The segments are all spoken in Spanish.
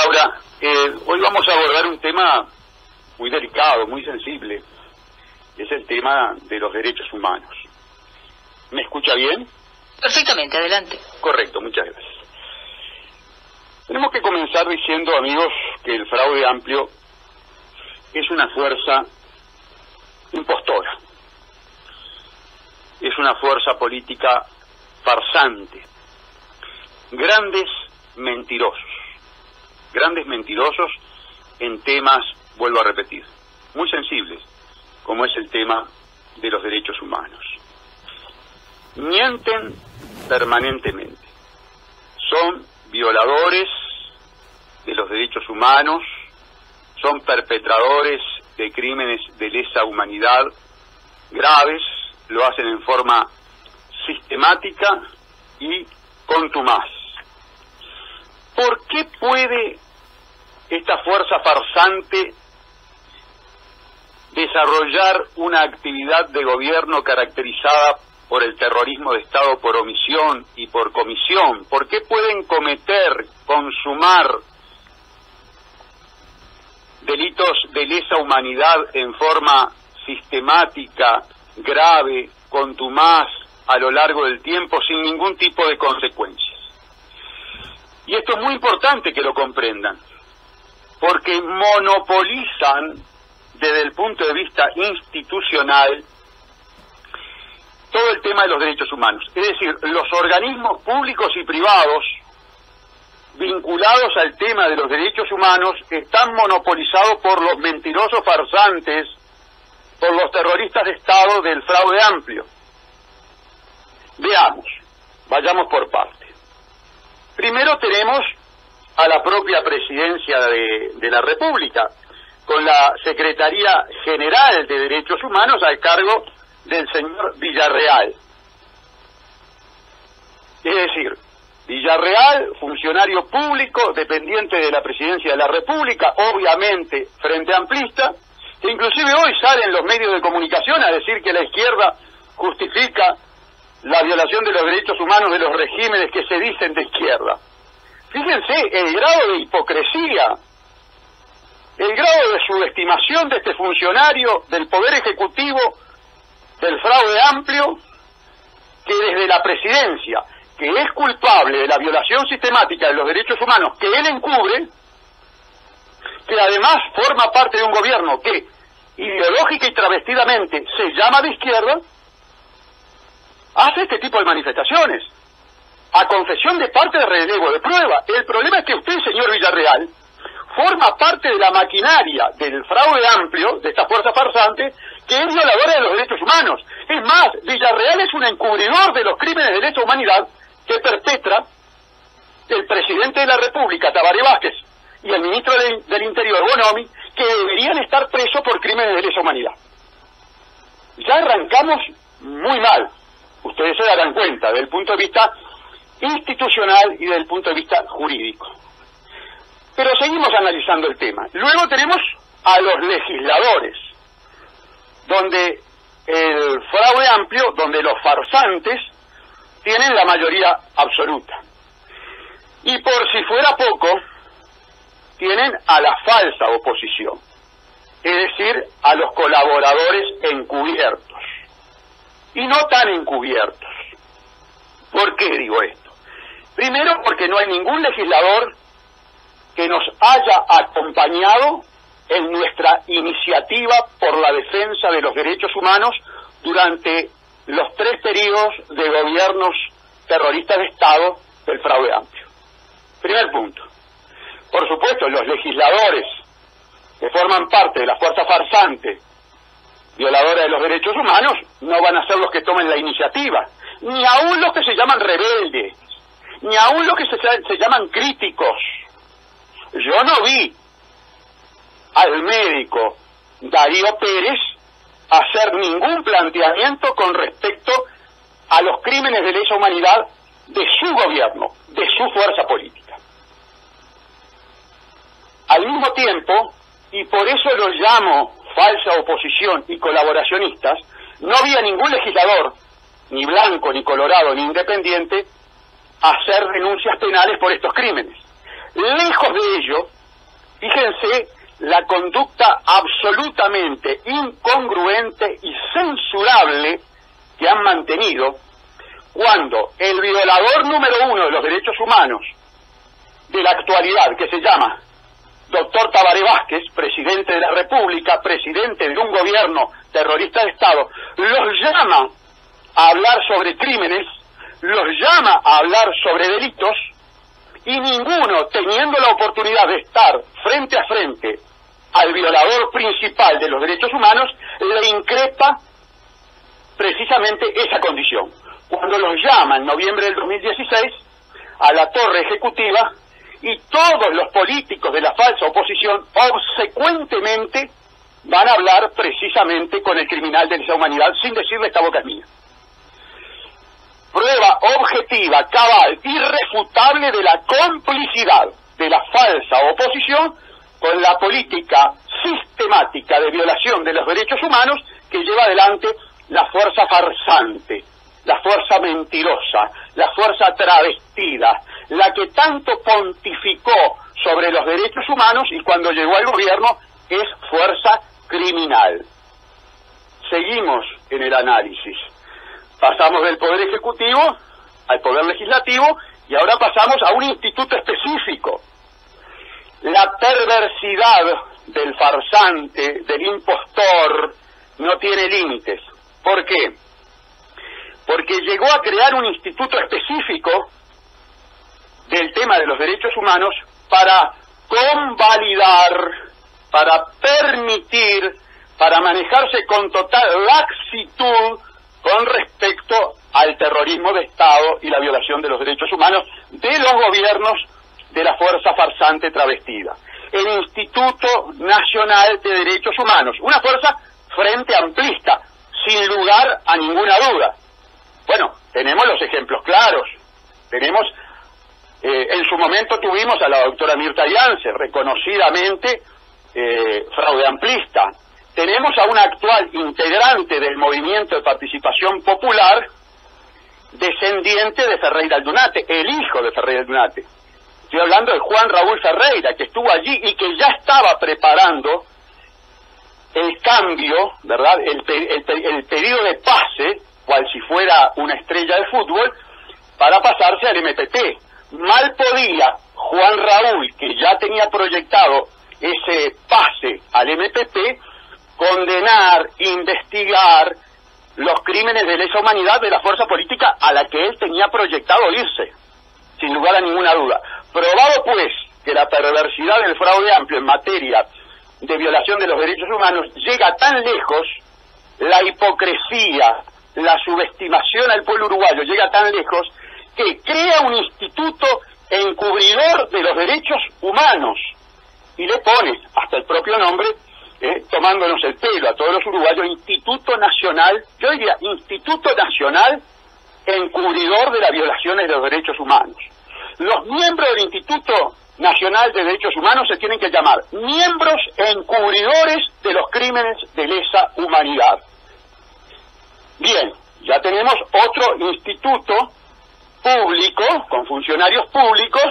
Laura, hoy vamos a abordar un tema muy delicado, muy sensible. Es el tema de los derechos humanos. ¿Me escucha bien? Perfectamente, adelante. Correcto, muchas gracias. Tenemos que comenzar diciendo, amigos, que el Fraude Amplio es una fuerza impostora. Es una fuerza política farsante. Grandes mentirosos en temas, vuelvo a repetir, muy sensibles, como es el tema de los derechos humanos. Mienten permanentemente, son violadores de los derechos humanos, son perpetradores de crímenes de lesa humanidad graves, lo hacen en forma sistemática y contumaz. ¿Por qué puede esta fuerza farsante desarrollar una actividad de gobierno caracterizada por el terrorismo de Estado por omisión y por comisión? ¿Por qué pueden consumar delitos de lesa humanidad en forma sistemática, grave, contumaz, a lo largo del tiempo, sin ningún tipo de consecuencias? Y esto es muy importante que lo comprendan, porque monopolizan desde el punto de vista institucional todo el tema de los derechos humanos. Es decir, los organismos públicos y privados vinculados al tema de los derechos humanos están monopolizados por los mentirosos farsantes, por los terroristas de Estado del Fraude Amplio. Veamos, vayamos por partes. Primero tenemos a la propia Presidencia de la República, con la Secretaría General de Derechos Humanos al cargo del señor Villarreal. Es decir, Villarreal, funcionario público, dependiente de la Presidencia de la República, obviamente frente amplista, que inclusive hoy sale en los medios de comunicación a decir que la izquierda justifica la violación de los derechos humanos de los regímenes que se dicen de izquierda. Fíjense el grado de hipocresía, el grado de subestimación de este funcionario del Poder Ejecutivo del Fraude Amplio, que desde la Presidencia, que es culpable de la violación sistemática de los derechos humanos que él encubre, que además forma parte de un gobierno que ideológica y travestidamente se llama de izquierda, hace este tipo de manifestaciones, a confesión de parte de relevo de prueba. El problema es que usted, señor Villarreal, forma parte de la maquinaria del Fraude Amplio, de esta fuerza farsante, que es violadora de los derechos humanos. Es más, Villarreal es un encubridor de los crímenes de lesa humanidad que perpetra el presidente de la República, Tabaré Vázquez, y el ministro del Interior, Bonomi, que deberían estar presos por crímenes de lesa humanidad. Ya arrancamos muy mal. Ustedes se darán cuenta, desde el punto de vista institucional y desde el punto de vista jurídico. Pero seguimos analizando el tema. Luego tenemos a los legisladores, donde el Fraude Amplio, donde los farsantes tienen la mayoría absoluta. Y por si fuera poco, tienen a la falsa oposición, es decir, a los colaboradores encubiertos. Y no tan encubiertos. ¿Por qué digo esto? Primero, porque no hay ningún legislador que nos haya acompañado en nuestra iniciativa por la defensa de los derechos humanos durante los 3 periodos de gobiernos terroristas de Estado del Fraude Amplio. Primer punto. Por supuesto, los legisladores que forman parte de la fuerza farsante violadora de los derechos humanos no van a ser los que tomen la iniciativa, ni aún los que se llaman rebeldes, ni aún los que se llaman críticos. Yo no vi al médico Darío Pérez hacer ningún planteamiento con respecto a los crímenes de lesa humanidad de su gobierno, de su fuerza política. Al mismo tiempo, y por eso los llamo falsa oposición y colaboracionistas, no había ningún legislador, ni blanco, ni colorado, ni independiente, hacer denuncias penales por estos crímenes. Lejos de ello, Fíjense la conducta absolutamente incongruente y censurable que han mantenido cuando el violador número 1 de los derechos humanos de la actualidad, que se llama doctor Tabaré Vázquez, presidente de la República, presidente de un gobierno terrorista de Estado, los llama a hablar sobre crímenes, los llama a hablar sobre delitos, y ninguno, teniendo la oportunidad de estar frente a frente al violador principal de los derechos humanos, le increpa precisamente esa condición. Cuando los llama en noviembre del 2016 a la torre ejecutiva, y todos los políticos de la falsa oposición obsecuentemente van a hablar precisamente con el criminal de lesa humanidad sin decirle esta boca es mía. Prueba objetiva, cabal, irrefutable de la complicidad de la falsa oposición con la política sistemática de violación de los derechos humanos que lleva adelante la fuerza farsante, la fuerza mentirosa, la fuerza travestida, la que tanto pontificó sobre los derechos humanos y cuando llegó al gobierno es fuerza criminal. Seguimos en el análisis. Pasamos del Poder Ejecutivo al Poder Legislativo y ahora pasamos a un instituto específico. La perversidad del farsante, del impostor, no tiene límites. ¿Por qué? Porque llegó a crear un instituto específico del tema de los derechos humanos para convalidar, para permitir, para manejarse con total laxitud con respecto al terrorismo de Estado y la violación de los derechos humanos de los gobiernos de la fuerza farsante travestida. El Instituto Nacional de Derechos Humanos, una fuerza frente amplista, sin lugar a ninguna duda. Bueno, tenemos los ejemplos claros. Tenemos, en su momento tuvimos a la doctora Mirta Yance, reconocidamente fraude amplista. Tenemos a un actual integrante del Movimiento de Participación Popular, descendiente de Ferreira Aldunate, el hijo de Ferreira Aldunate. Estoy hablando de Juan Raúl Ferreira, que estuvo allí y que ya estaba preparando el cambio, ¿verdad? El pedido de pase, cual si fuera una estrella de fútbol, para pasarse al MPP. Mal podía Juan Raúl, que ya tenía proyectado ese pase al MPP, condenar, investigar los crímenes de lesa humanidad de la fuerza política a la que él tenía proyectado irse, sin lugar a ninguna duda. Probado pues que la perversidad del fraude amplio en materia de violación de los derechos humanos llega tan lejos, la hipocresía, la subestimación al pueblo uruguayo llega tan lejos, que crea un instituto encubridor de los derechos humanos y le pone hasta el propio nombre, tomándonos el pelo a todos los uruguayos, Instituto Nacional, yo diría Instituto Nacional Encubridor de las Violaciones de los Derechos Humanos. Los miembros del Instituto Nacional de Derechos Humanos se tienen que llamar miembros encubridores de los crímenes de lesa humanidad. Bien, ya tenemos otro instituto público, con funcionarios públicos,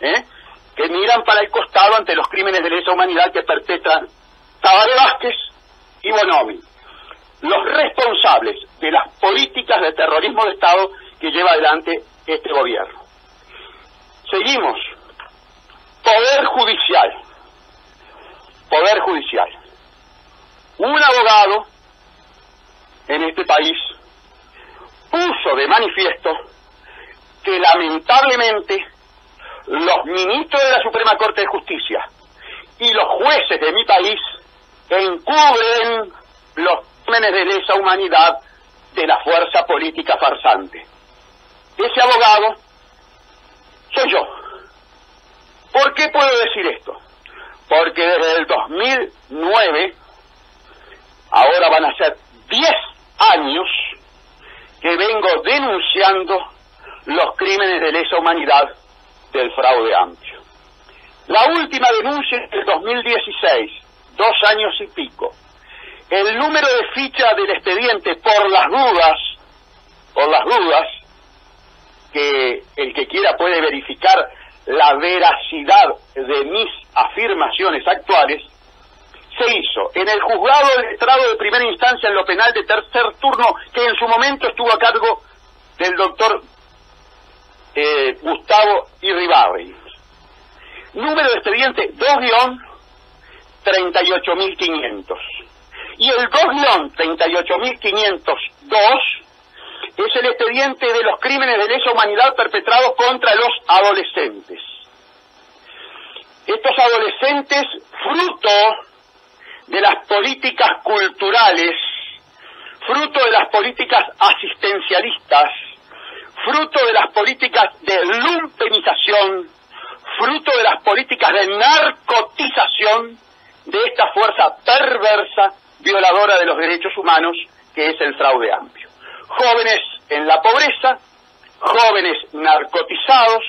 que miran para el costado ante los crímenes de lesa humanidad que perpetran Tabaré Vázquez y Bonomi, los responsables de las políticas de terrorismo de Estado que lleva adelante este gobierno. Seguimos. Poder Judicial. Poder Judicial. Un abogado en este país puso de manifiesto que lamentablemente los ministros de la Suprema Corte de Justicia y los jueces de mi país encubren los crímenes de lesa humanidad de la fuerza política farsante. Ese abogado soy yo. ¿Por qué puedo decir esto? Porque desde el 2009, ahora van a ser 10 años, que vengo denunciando los crímenes de lesa humanidad del fraude amplio. La última denuncia es del 2016, 2 años y pico. El número de ficha del expediente, por las dudas, que el que quiera puede verificar la veracidad de mis afirmaciones actuales, se hizo en el juzgado del estrado de primera instancia en lo penal de tercer turno, que en su momento estuvo a cargo del doctor Gustavo Irribarri. Número de expediente 2-38500. Y el 2-38502 es el expediente de los crímenes de lesa humanidad perpetrados contra los adolescentes. Estos adolescentes, fruto de las políticas culturales, fruto de las políticas asistencialistas, fruto de las políticas de lumpenización, fruto de las políticas de narcotización de esta fuerza perversa, violadora de los derechos humanos, que es el fraude amplio. Jóvenes en la pobreza, jóvenes narcotizados,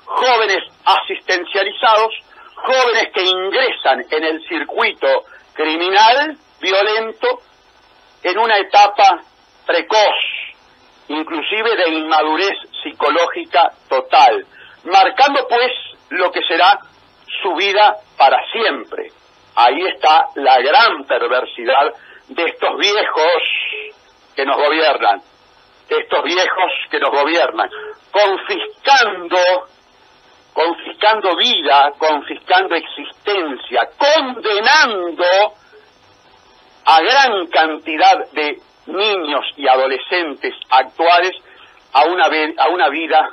jóvenes asistencializados, jóvenes que ingresan en el circuito criminal, violento, en una etapa precoz, inclusive de inmadurez psicológica total, marcando pues lo que será su vida para siempre. Ahí está la gran perversidad de estos viejos que nos gobiernan, confiscando vida, confiscando existencia, condenando a gran cantidad de niños y adolescentes actuales a una vida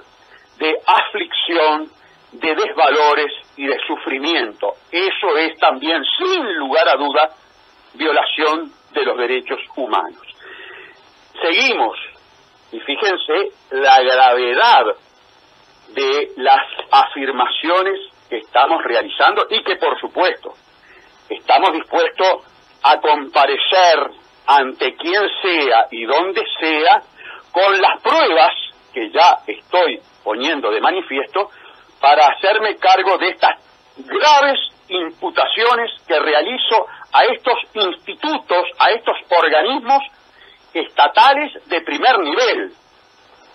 de aflicción, de desvalores y de sufrimiento. Eso es también, sin lugar a duda, violación de los derechos humanos. Seguimos, y fíjense la gravedad de las afirmaciones que estamos realizando y que, por supuesto, estamos dispuestos a comparecer ante quien sea y donde sea con las pruebas que ya estoy poniendo de manifiesto para hacerme cargo de estas graves imputaciones que realizo a estos institutos, a estos organismos estatales de primer nivel.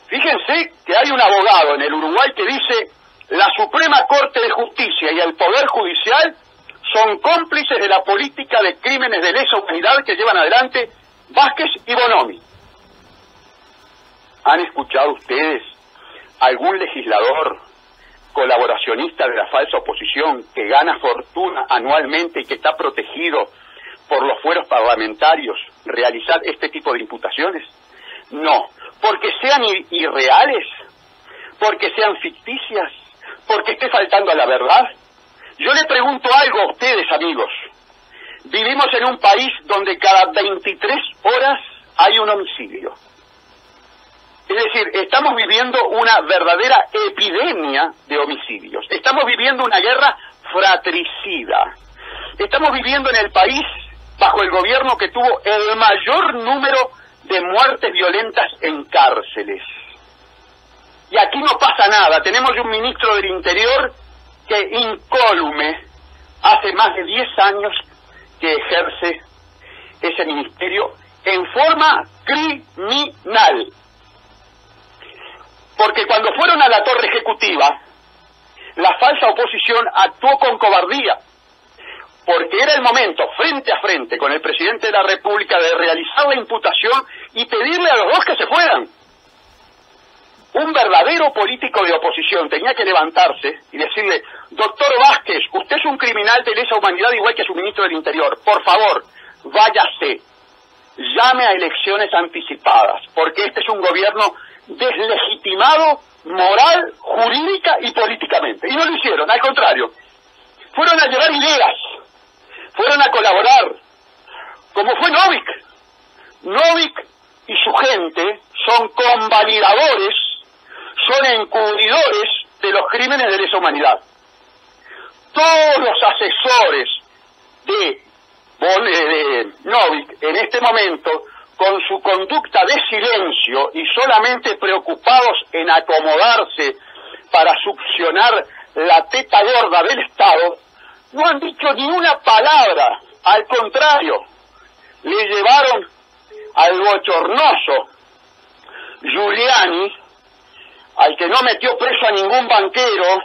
Fíjense que hay un abogado en el Uruguay que dice: la Suprema Corte de Justicia y el Poder Judicial son cómplices de la política de crímenes de lesa humanidad que llevan adelante Vázquez y Bonomi. ¿Han escuchado ustedes algún legislador colaboracionista de la falsa oposición que gana fortuna anualmente y que está protegido por los fueros parlamentarios realizar este tipo de imputaciones? No, porque sean irreales, porque sean ficticias, porque esté faltando a la verdad. Yo le pregunto algo a ustedes, amigos. Vivimos en un país donde cada 23 horas hay un homicidio. Es decir, estamos viviendo una verdadera epidemia de homicidios. Estamos viviendo una guerra fratricida. Estamos viviendo en el país bajo el gobierno que tuvo el mayor número de muertes violentas en cárceles. Y aquí no pasa nada. Tenemos un ministro del Interior que incólume hace más de 10 años que ejerce ese ministerio en forma criminal. Porque cuando fueron a la torre ejecutiva, la falsa oposición actuó con cobardía, porque era el momento, frente a frente con el presidente de la República, de realizar la imputación y pedirle a los dos que se fueran. Un verdadero político de oposición tenía que levantarse y decirle: doctor Vázquez, usted es un criminal de lesa humanidad igual que su ministro del Interior, por favor, váyase, llame a elecciones anticipadas, porque este es un gobierno deslegitimado moral, jurídica y políticamente. Y no lo hicieron, al contrario, fueron a llevar ideas, fueron a colaborar, como fue Novik. Novik y su gente son convalidadores, son encubridores de los crímenes de lesa humanidad. Todos los asesores de Novik en este momento, con su conducta de silencio y solamente preocupados en acomodarse para succionar la teta gorda del Estado, no han dicho ni una palabra. Al contrario, le llevaron al bochornoso Giuliani, al que no metió preso a ningún banquero,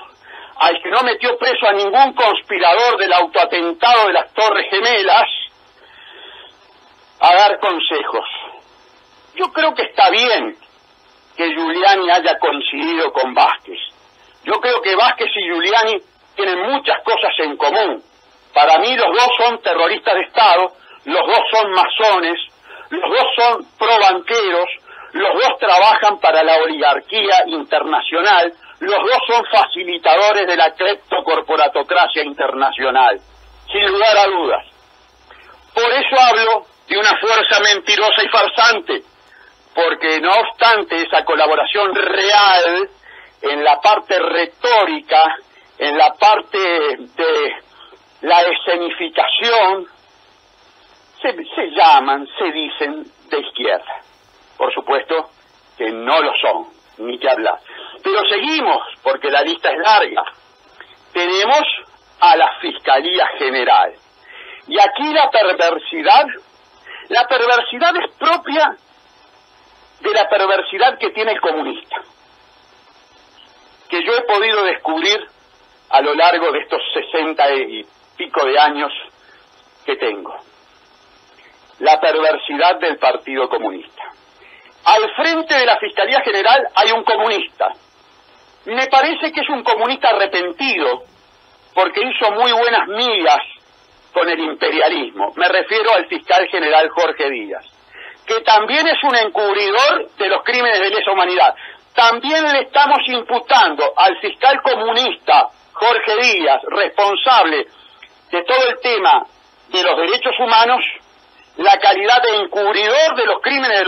al que no metió preso a ningún conspirador del autoatentado de las Torres Gemelas, a dar consejos. Yo creo que está bien que Giuliani haya coincidido con Vázquez. Yo creo que Vázquez y Giuliani tienen muchas cosas en común. Para mí los dos son terroristas de Estado, los dos son masones, los dos son probanqueros, los dos trabajan para la oligarquía internacional, los dos son facilitadores de la cleptocorporatocracia internacional, sin lugar a dudas. Por eso hablo de una fuerza mentirosa y farsante, porque no obstante esa colaboración real en la parte retórica, en la parte de la escenificación, se llaman, se dicen de izquierda. Por supuesto que no lo son, ni que hablar. Pero seguimos, porque la lista es larga. Tenemos a la Fiscalía General. Y aquí la perversidad es propia de la perversidad que tiene el comunista, que yo he podido descubrir a lo largo de estos 60 y pico de años que tengo. La perversidad del Partido Comunista. Al frente de la Fiscalía General hay un comunista. Me parece que es un comunista arrepentido, porque hizo muy buenas migas con el imperialismo. Me refiero al fiscal general Jorge Díaz, que también es un encubridor de los crímenes de lesa humanidad. También le estamos imputando al fiscal comunista Jorge Díaz, responsable de todo el tema de los derechos humanos, la calidad de encubridor de los crímenes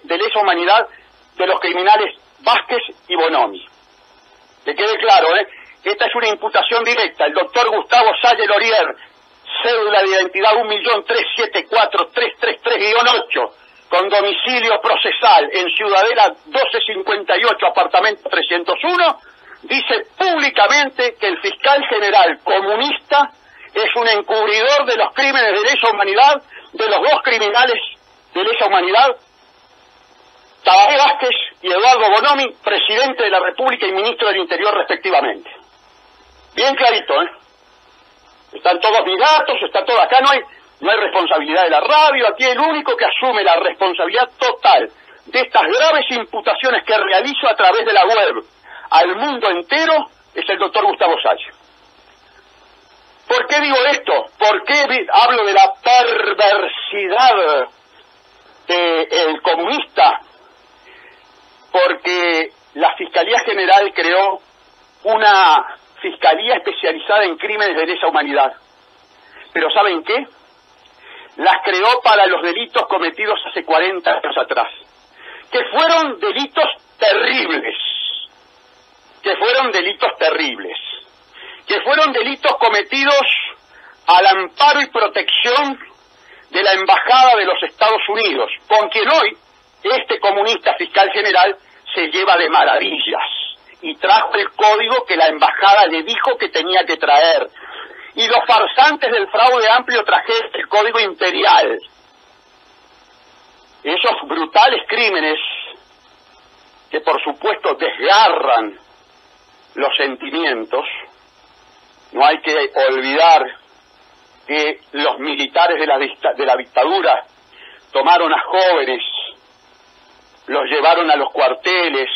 de lesa humanidad de los criminales Vázquez y Bonomi. Que quede claro, esta es una imputación directa. El doctor Gustavo Salle Lorier, cédula de identidad 1.374.333-8, con domicilio procesal en Ciudadela 1258, apartamento 301, dice públicamente que el fiscal general comunista es un encubridor de los crímenes de lesa humanidad de los dos criminales de lesa humanidad, Tabaré Vázquez y Eduardo Bonomi, presidente de la República y ministro del Interior respectivamente. Bien clarito, Están todos mis datos, está todo acá, no hay responsabilidad de la radio, aquí el único que asume la responsabilidad total de estas graves imputaciones que realizo a través de la web al mundo entero es el doctor Gustavo Salle. ¿Por qué digo esto? ¿Por qué hablo de la perversidad del comunista? Porque la Fiscalía General creó una fiscalía especializada en crímenes de lesa humanidad. ¿Pero saben qué? Las creó para los delitos cometidos hace 40 años atrás, que fueron delitos terribles, que fueron delitos cometidos al amparo y protección de la Embajada de los Estados Unidos, con quien hoy este comunista fiscal general se lleva de maravillas, y trajo el código que la Embajada le dijo que tenía que traer. Y los farsantes del fraude amplio trajeron el código imperial. Esos brutales crímenes que por supuesto desgarran los sentimientos. No hay que olvidar que los militares de la dictadura tomaron a jóvenes, los llevaron a los cuarteles,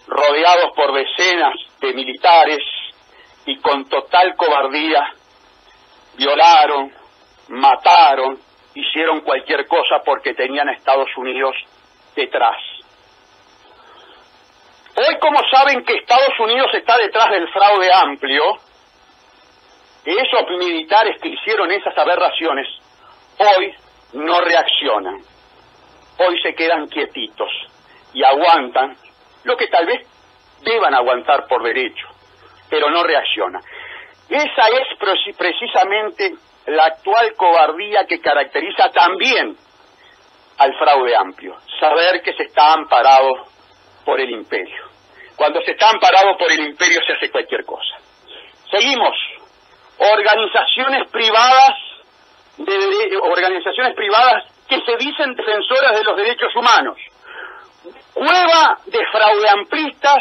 rodeados por decenas de militares, y con total cobardía violaron, mataron, hicieron cualquier cosa porque tenían a Estados Unidos detrás. Hoy, como saben que Estados Unidos está detrás del fraude amplio, esos militares que hicieron esas aberraciones, hoy no reaccionan. Hoy se quedan quietitos y aguantan lo que tal vez deban aguantar por derecho, pero no reaccionan. Esa es precisamente la actual cobardía que caracteriza también al fraude amplio. Saber que se está amparado por el imperio. Cuando se está amparado por el imperio se hace cualquier cosa. Seguimos. Organizaciones privadas que se dicen defensoras de los derechos humanos. Cueva de fraudeamplistas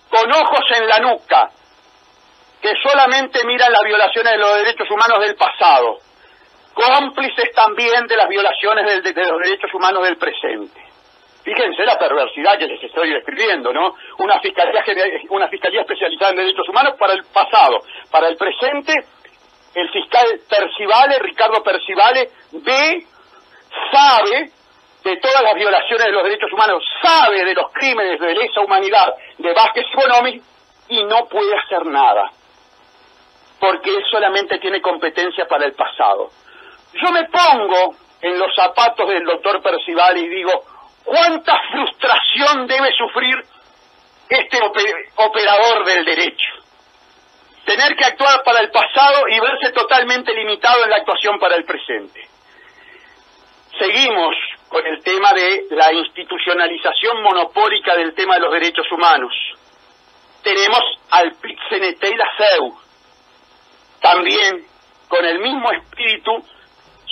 con ojos en la nuca. que solamente miran las violaciones de los derechos humanos del pasado, cómplices también de las violaciones de los derechos humanos del presente. Fíjense la perversidad que les estoy describiendo, ¿no? Una fiscalía especializada en derechos humanos para el pasado. Para el presente, el fiscal Percivale, Ricardo Percivale, sabe de todas las violaciones de los derechos humanos, sabe de los crímenes de lesa humanidad de Vázquez y Bonomi y no puede hacer nada, porque él solamente tiene competencia para el pasado. Yo me pongo en los zapatos del doctor Percivale y digo, ¿cuánta frustración debe sufrir este operador del derecho? Tener que actuar para el pasado y verse totalmente limitado en la actuación para el presente. Seguimos con el tema de la institucionalización monopólica del tema de los derechos humanos. Tenemos al PIT-CNT y la CEU, también con el mismo espíritu,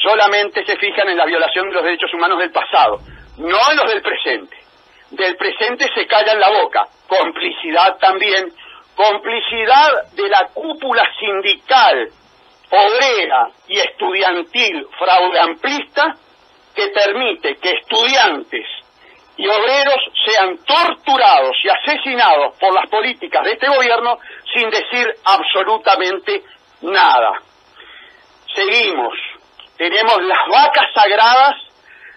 solamente se fijan en la violación de los derechos humanos del pasado, no en los del presente. Del presente se callan la boca. Complicidad también, complicidad de la cúpula sindical, obrera y estudiantil fraudeamplista, que permite que estudiantes y obreros sean torturados y asesinados por las políticas de este gobierno sin decir absolutamente nada. Seguimos. Tenemos las vacas sagradas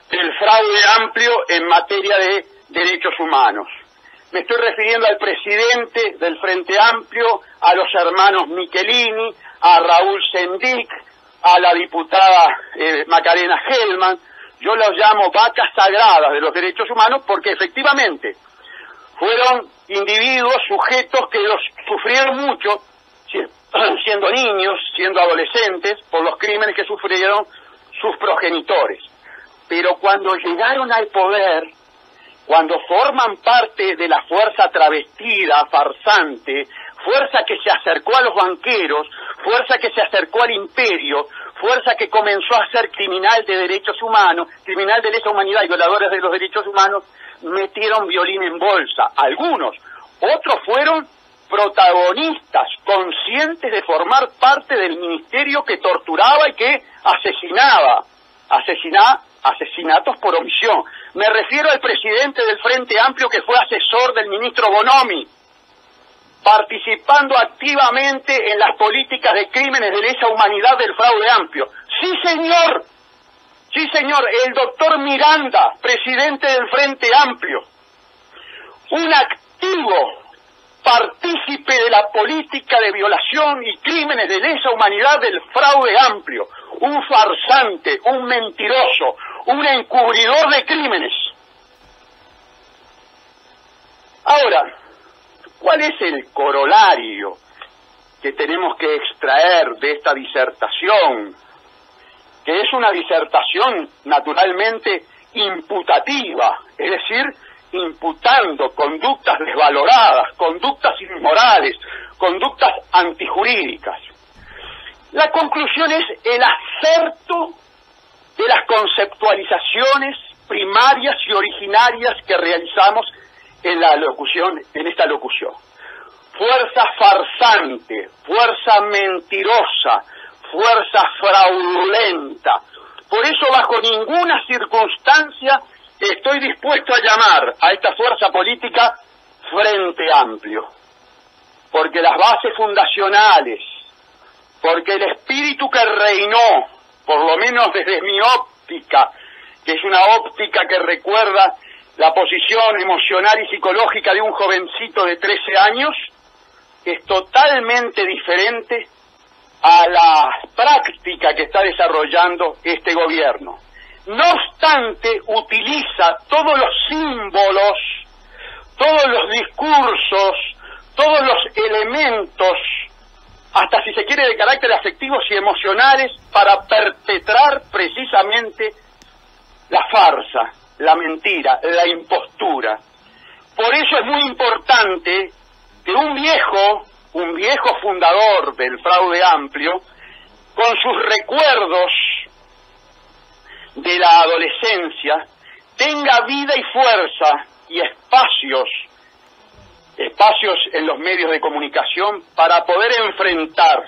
del fraude amplio en materia de derechos humanos. Me estoy refiriendo al presidente del Frente Amplio, a los hermanos Michelini, a Raúl Sendic, a la diputada Macarena Gelman. Yo los llamo vacas sagradas de los derechos humanos porque efectivamente fueron individuos, sujetos que los sufrieron mucho, siendo niños, siendo adolescentes, por los crímenes que sufrieron sus progenitores. Pero cuando llegaron al poder, cuando forman parte de la fuerza travestida, farsante, fuerza que se acercó a los banqueros, fuerza que se acercó al imperio, fuerza que comenzó a ser criminal de derechos humanos, criminal de lesa humanidad y violadores de los derechos humanos, metieron violín en bolsa. Algunos, otros fueron protagonistas, conscientes de formar parte del ministerio que torturaba y que asesinaba, asesinatos por omisión. Me refiero al presidente del Frente Amplio que fue asesor del ministro Bonomi, participando activamente en las políticas de crímenes de lesa humanidad del fraude amplio. Sí, señor, el doctor Miranda, presidente del Frente Amplio, un activo partícipe de la política de violación y crímenes de lesa humanidad del fraude amplio, un farsante, un mentiroso, un encubridor de crímenes. Ahora, ¿cuál es el corolario que tenemos que extraer de esta disertación? Que es una disertación naturalmente imputativa, es decir, imputando conductas desvaloradas, conductas inmorales, conductas antijurídicas. La conclusión es el acerto de las conceptualizaciones primarias y originarias que realizamos en esta locución. Fuerza farsante, fuerza mentirosa, fuerza fraudulenta. Por eso, bajo ninguna circunstancia estoy dispuesto a llamar a esta fuerza política Frente Amplio, porque las bases fundacionales, porque el espíritu que reinó, por lo menos desde mi óptica, que es una óptica que recuerda la posición emocional y psicológica de un jovencito de 13 años, es totalmente diferente a la práctica que está desarrollando este gobierno. No obstante, utiliza todos los símbolos, todos los discursos, todos los elementos, hasta si se quiere de carácter afectivos y emocionales, para perpetrar precisamente la farsa, la mentira, la impostura. Por eso es muy importante que un viejo fundador del fraude amplio, con sus recuerdos de la adolescencia, tenga vida y fuerza y espacios espacios en los medios de comunicación para poder enfrentar,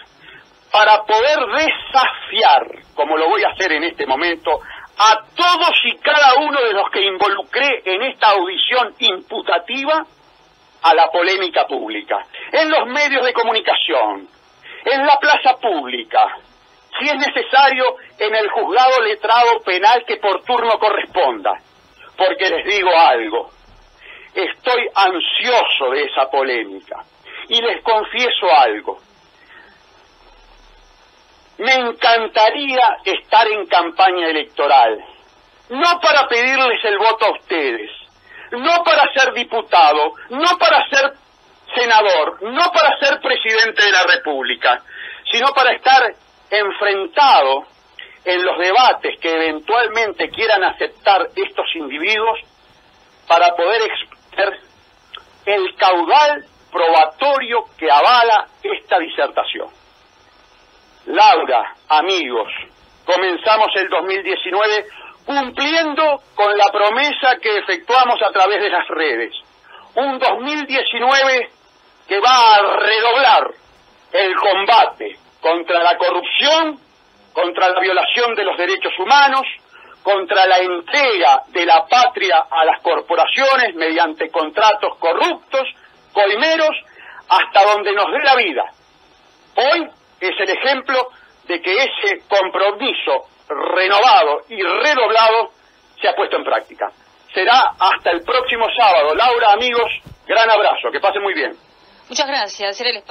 para poder desafiar, como lo voy a hacer en este momento, a todos y cada uno de los que involucré en esta audición imputativa a la polémica pública, en los medios de comunicación, en la plaza pública, si es necesario, en el juzgado letrado penal que por turno corresponda, porque les digo algo, estoy ansioso de esa polémica, y les confieso algo, me encantaría estar en campaña electoral, no para pedirles el voto a ustedes, no para ser diputado, no para ser senador, no para ser presidente de la República, sino para estar enfrentado en los debates que eventualmente quieran aceptar estos individuos para poder exponer el caudal probatorio que avala esta disertación. Laura, amigos, comenzamos el 2019 cumpliendo con la promesa que efectuamos a través de las redes. Un 2019 que va a redoblar el combate contra la corrupción, contra la violación de los derechos humanos, contra la entrega de la patria a las corporaciones mediante contratos corruptos, coimeros, hasta donde nos dé la vida. Hoy es el ejemplo de que ese compromiso renovado y redoblado se ha puesto en práctica. Será hasta el próximo sábado. Laura, amigos, gran abrazo, que pasen muy bien. Muchas gracias. Era el espacio.